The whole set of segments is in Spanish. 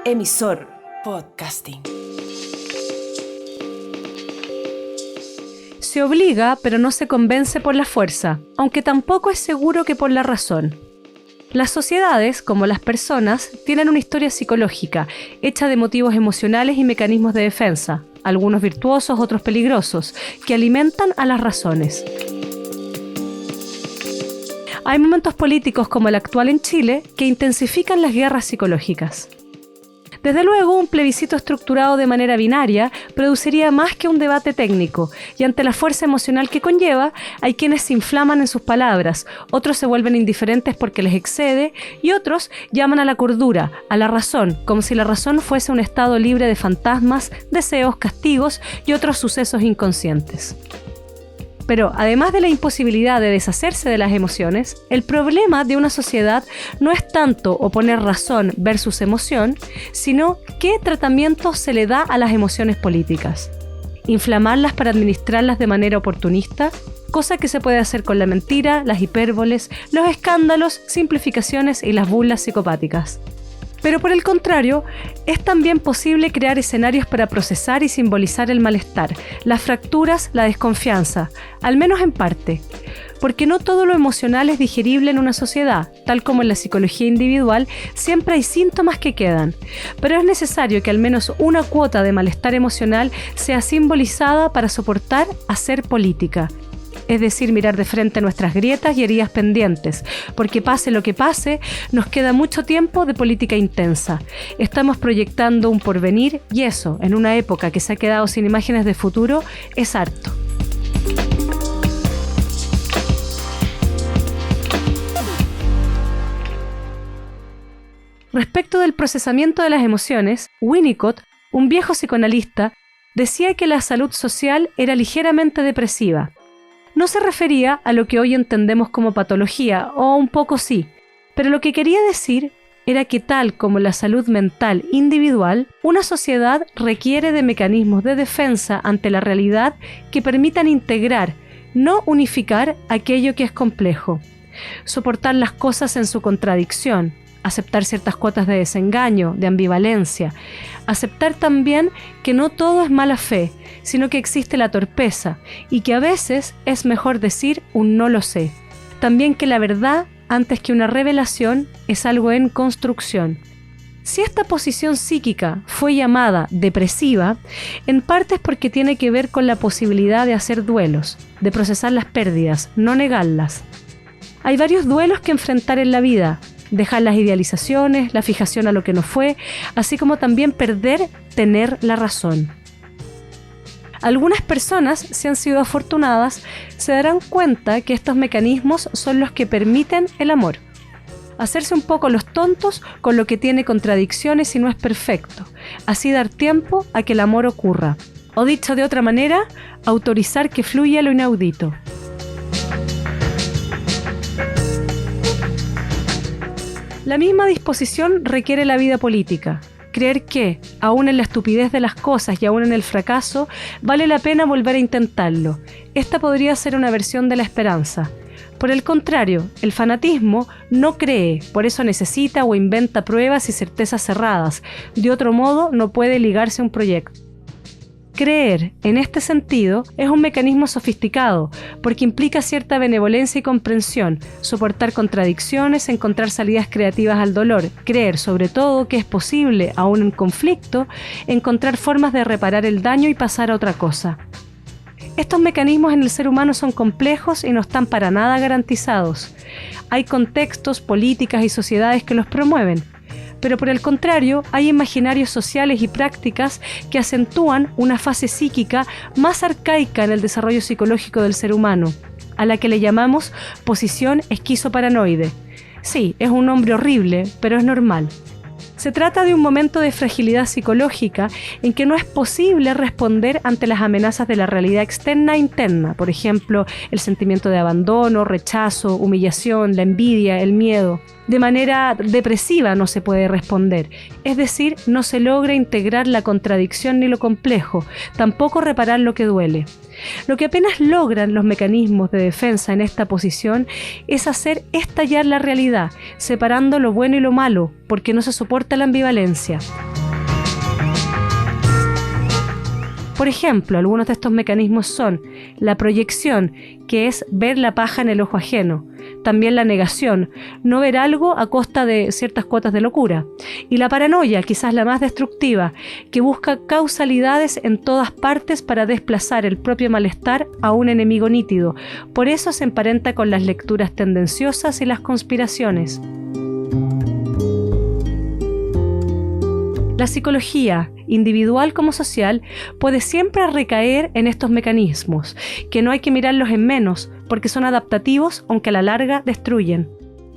Emisor Podcasting. Se obliga, pero no se convence por la fuerza, aunque tampoco es seguro que por la razón. Las sociedades, como las personas, tienen una historia psicológica, hecha de motivos emocionales y mecanismos de defensa, algunos virtuosos, otros peligrosos, que alimentan a las razones. Hay momentos políticos como el actual en Chile que intensifican las guerras psicológicas. Desde luego, un plebiscito estructurado de manera binaria produciría más que un debate técnico, y ante la fuerza emocional que conlleva, hay quienes se inflaman en sus palabras, otros se vuelven indiferentes porque les excede, y otros llaman a la cordura, a la razón, como si la razón fuese un estado libre de fantasmas, deseos, castigos y otros sucesos inconscientes. Pero además de la imposibilidad de deshacerse de las emociones, el problema de una sociedad no es tanto oponer razón versus emoción, sino qué tratamiento se le da a las emociones políticas. Inflamarlas para administrarlas de manera oportunista, cosa que se puede hacer con la mentira, las hipérboles, los escándalos, simplificaciones y las burlas psicopáticas. Pero por el contrario, es también posible crear escenarios para procesar y simbolizar el malestar, las fracturas, la desconfianza, al menos en parte. Porque no todo lo emocional es digerible en una sociedad, tal como en la psicología individual, siempre hay síntomas que quedan. Pero es necesario que al menos una cuota de malestar emocional sea simbolizada para soportar hacer política. Es decir, mirar de frente nuestras grietas y heridas pendientes, porque pase lo que pase, nos queda mucho tiempo de política intensa. Estamos proyectando un porvenir y eso, en una época que se ha quedado sin imágenes de futuro, es harto. Respecto del procesamiento de las emociones, Winnicott, un viejo psicoanalista, decía que la salud social era ligeramente depresiva. No se refería a lo que hoy entendemos como patología, o un poco sí, pero lo que quería decir era que tal como la salud mental individual, una sociedad requiere de mecanismos de defensa ante la realidad que permitan integrar, no unificar aquello que es complejo, soportar las cosas en su contradicción, aceptar ciertas cuotas de desengaño, de ambivalencia, aceptar también que no todo es mala fe, sino que existe la torpeza y que a veces es mejor decir un no lo sé. También que la verdad, antes que una revelación, es algo en construcción. Si esta posición psíquica fue llamada depresiva, en parte es porque tiene que ver con la posibilidad de hacer duelos, de procesar las pérdidas, no negarlas. Hay varios duelos que enfrentar en la vida: dejar las idealizaciones, la fijación a lo que no fue, así como también perder tener la razón. Algunas personas, si han sido afortunadas, se darán cuenta que estos mecanismos son los que permiten el amor. Hacerse un poco los tontos con lo que tiene contradicciones y no es perfecto, así dar tiempo a que el amor ocurra. O dicho de otra manera, autorizar que fluya lo inaudito. La misma disposición requiere la vida política. Creer que, aún en la estupidez de las cosas y aún en el fracaso, vale la pena volver a intentarlo. Esta podría ser una versión de la esperanza. Por el contrario, el fanatismo no cree, por eso necesita o inventa pruebas y certezas cerradas. De otro modo, no puede ligarse a un proyecto. Creer, en este sentido, es un mecanismo sofisticado, porque implica cierta benevolencia y comprensión, soportar contradicciones, encontrar salidas creativas al dolor, creer, sobre todo, que es posible, aún en conflicto, encontrar formas de reparar el daño y pasar a otra cosa. Estos mecanismos en el ser humano son complejos y no están para nada garantizados. Hay contextos, políticas y sociedades que los promueven. Pero por el contrario, hay imaginarios sociales y prácticas que acentúan una fase psíquica más arcaica en el desarrollo psicológico del ser humano, a la que le llamamos posición esquizoparanoide. Sí, es un nombre horrible, pero es normal. Se trata de un momento de fragilidad psicológica en que no es posible responder ante las amenazas de la realidad externa e interna, por ejemplo, el sentimiento de abandono, rechazo, humillación, la envidia, el miedo. De manera depresiva no se puede responder, es decir, no se logra integrar la contradicción ni lo complejo, tampoco reparar lo que duele. Lo que apenas logran los mecanismos de defensa en esta posición es hacer estallar la realidad, separando lo bueno y lo malo, porque no se soporta la ambivalencia. Por ejemplo, algunos de estos mecanismos son la proyección, que es ver la paja en el ojo ajeno, también la negación, no ver algo a costa de ciertas cuotas de locura, y la paranoia, quizás la más destructiva, que busca causalidades en todas partes para desplazar el propio malestar a un enemigo nítido. Por eso se emparenta con las lecturas tendenciosas y las conspiraciones. La psicología, individual como social, puede siempre recaer en estos mecanismos, que no hay que mirarlos en menos, porque son adaptativos, aunque a la larga destruyen.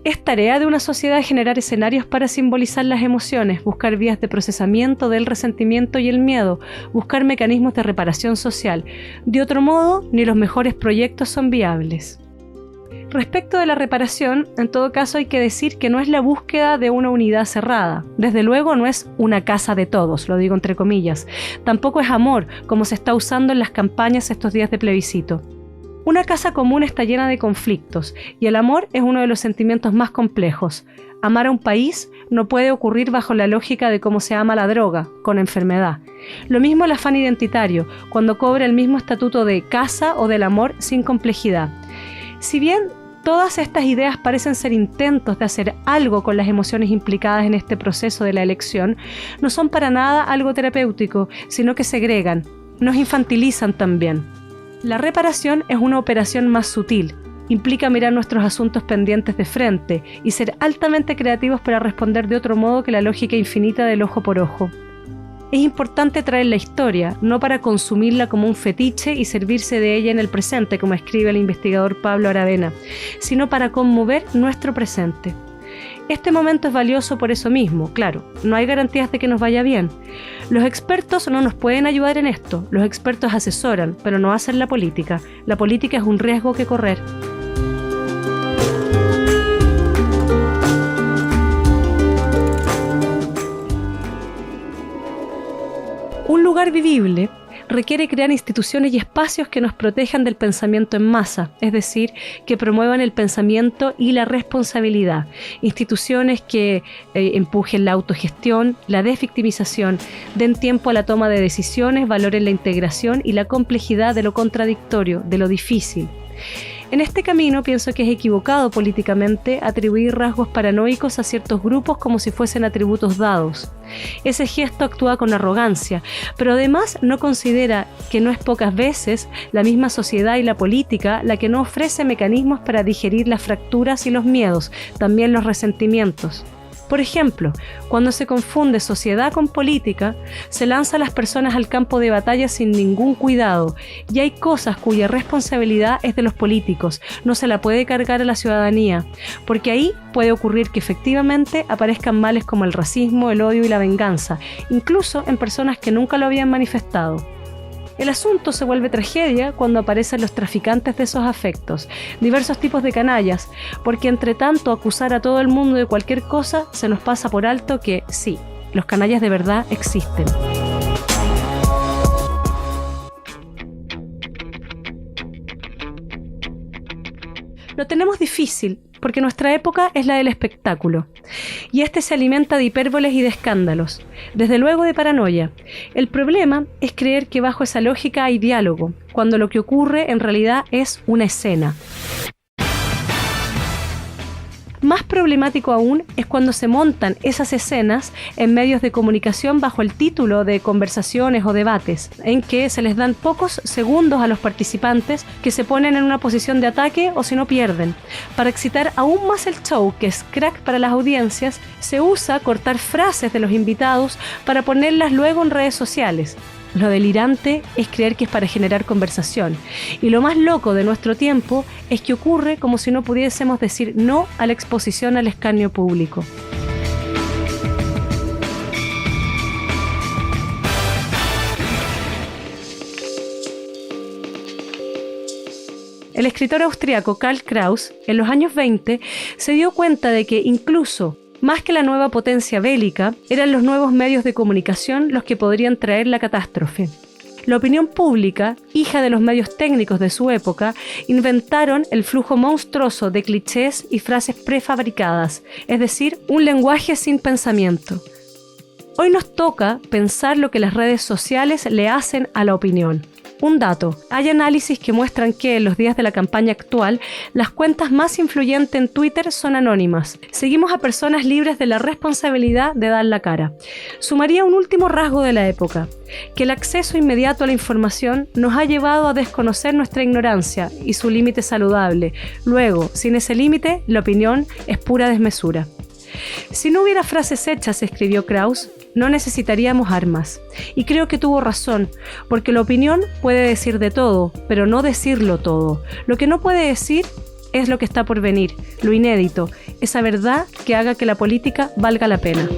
Es tarea de una sociedad generar escenarios para simbolizar las emociones, buscar vías de procesamiento del resentimiento y el miedo, buscar mecanismos de reparación social. De otro modo, ni los mejores proyectos son viables. Respecto de la reparación, en todo caso hay que decir que no es la búsqueda de una unidad cerrada. Desde luego no es una casa de todos, lo digo entre comillas. Tampoco es amor, como se está usando en las campañas estos días de plebiscito. Una casa común está llena de conflictos, y el amor es uno de los sentimientos más complejos. Amar a un país no puede ocurrir bajo la lógica de cómo se ama la droga, con enfermedad. Lo mismo el afán identitario, cuando cobra el mismo estatuto de casa o del amor sin complejidad. Si bien todas estas ideas parecen ser intentos de hacer algo con las emociones implicadas en este proceso de la elección, no son para nada algo terapéutico, sino que segregan, nos infantilizan también. La reparación es una operación más sutil, implica mirar nuestros asuntos pendientes de frente y ser altamente creativos para responder de otro modo que la lógica infinita del ojo por ojo. Es importante traer la historia, no para consumirla como un fetiche y servirse de ella en el presente, como escribe el investigador Pablo Aravena, sino para conmover nuestro presente. Este momento es valioso por eso mismo, claro, no hay garantías de que nos vaya bien. Los expertos no nos pueden ayudar en esto, los expertos asesoran, pero no hacen la política. La política es un riesgo que correr. Un lugar vivible requiere crear instituciones y espacios que nos protejan del pensamiento en masa, es decir, que promuevan el pensamiento y la responsabilidad. Instituciones que empujen la autogestión, la desvictimización, den tiempo a la toma de decisiones, valoren la integración y la complejidad de lo contradictorio, de lo difícil. En este camino pienso que es equivocado políticamente atribuir rasgos paranoicos a ciertos grupos como si fuesen atributos dados. Ese gesto actúa con arrogancia, pero además no considera que no es pocas veces la misma sociedad y la política la que no ofrece mecanismos para digerir las fracturas y los miedos, también los resentimientos. Por ejemplo, cuando se confunde sociedad con política, se lanza a las personas al campo de batalla sin ningún cuidado, y hay cosas cuya responsabilidad es de los políticos, no se la puede cargar a la ciudadanía, porque ahí puede ocurrir que efectivamente aparezcan males como el racismo, el odio y la venganza, incluso en personas que nunca lo habían manifestado. El asunto se vuelve tragedia cuando aparecen los traficantes de esos afectos, diversos tipos de canallas, porque entre tanto acusar a todo el mundo de cualquier cosa se nos pasa por alto que sí, los canallas de verdad existen. Lo tenemos difícil porque nuestra época es la del espectáculo, y este se alimenta de hipérboles y de escándalos, desde luego de paranoia. El problema es creer que bajo esa lógica hay diálogo, cuando lo que ocurre en realidad es una escena. Más problemático aún es cuando se montan esas escenas en medios de comunicación bajo el título de conversaciones o debates, en que se les dan pocos segundos a los participantes que se ponen en una posición de ataque o si no pierden. Para excitar aún más el show, que es crack para las audiencias, se usa cortar frases de los invitados para ponerlas luego en redes sociales. Lo delirante es creer que es para generar conversación. Y lo más loco de nuestro tiempo es que ocurre como si no pudiésemos decir no a la exposición al escarnio público. El escritor austriaco Karl Kraus, en los años 20, se dio cuenta de que incluso más que la nueva potencia bélica, eran los nuevos medios de comunicación los que podrían traer la catástrofe. La opinión pública, hija de los medios técnicos de su época, inventaron el flujo monstruoso de clichés y frases prefabricadas, es decir, un lenguaje sin pensamiento. Hoy nos toca pensar lo que las redes sociales le hacen a la opinión. Un dato, hay análisis que muestran que en los días de la campaña actual, las cuentas más influyentes en Twitter son anónimas. Seguimos a personas libres de la responsabilidad de dar la cara. Sumaría un último rasgo de la época, que el acceso inmediato a la información nos ha llevado a desconocer nuestra ignorancia y su límite saludable. Luego, sin ese límite, la opinión es pura desmesura. Si no hubiera frases hechas, escribió Kraus, no necesitaríamos armas. Y creo que tuvo razón, porque la opinión puede decir de todo, pero no decirlo todo. Lo que no puede decir es lo que está por venir, lo inédito, esa verdad que haga que la política valga la pena.